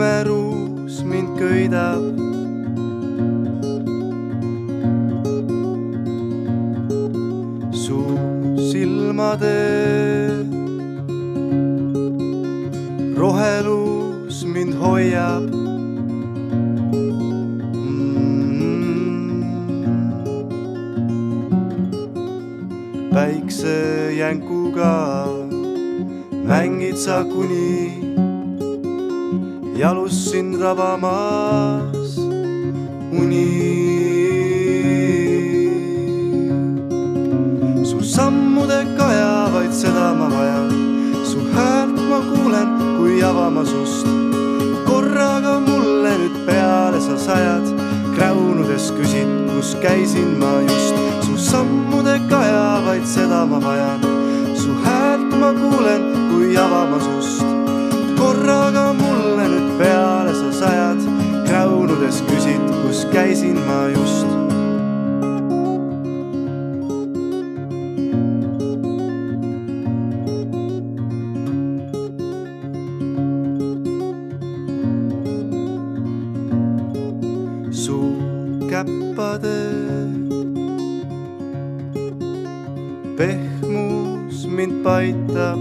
lumeruus mind köidab. Su silmade rohelus mind hoiab. Päiksejänkuga mängid sa kuni jalus sind rabamas uni. Su sammude kaja, vaid seda ma vajan. Su häält ma kuulen, kui avama sust. Korraga mulle nüüd peale sa sajad, kräunudes küsid, kus käisin ma just. Su sammude kaja, vaid seda ma vajan. Su häält ma kuulen, kui avama sust. Korraga mulle nüüd peale sa sajad, kräunudes küsid, kus käisin ma just. Su käppade pehmus mind paitab.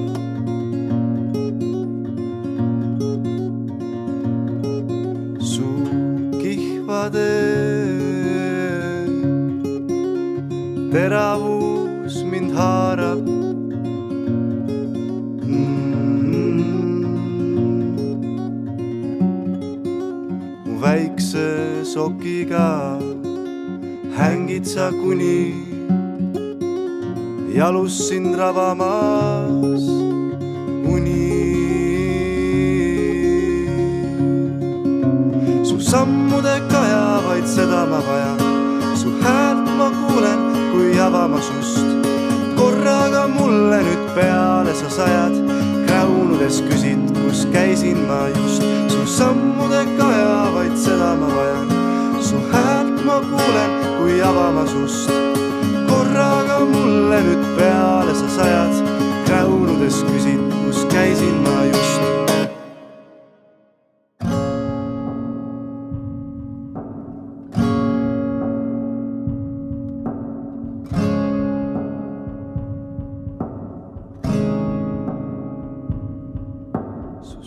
Su kihvade teravus mind haarab. Mu väikse sokiga hängid sa kuni jalus sind rabamas uni. Su sammude kaja, vaid seda ma vajan. Su häält ma kuulen, kui avama sust. Korraga mulle nüüd peale sa sajad, kräunudes küsid, kus käisin ma just. Su sammude kaja, vaid seda ma vajan. Su häält ma kuulen, kui avama sust. Korraga mulle nüüd peale sa sajad, kräunudes küsid, kus käisin ma just. Su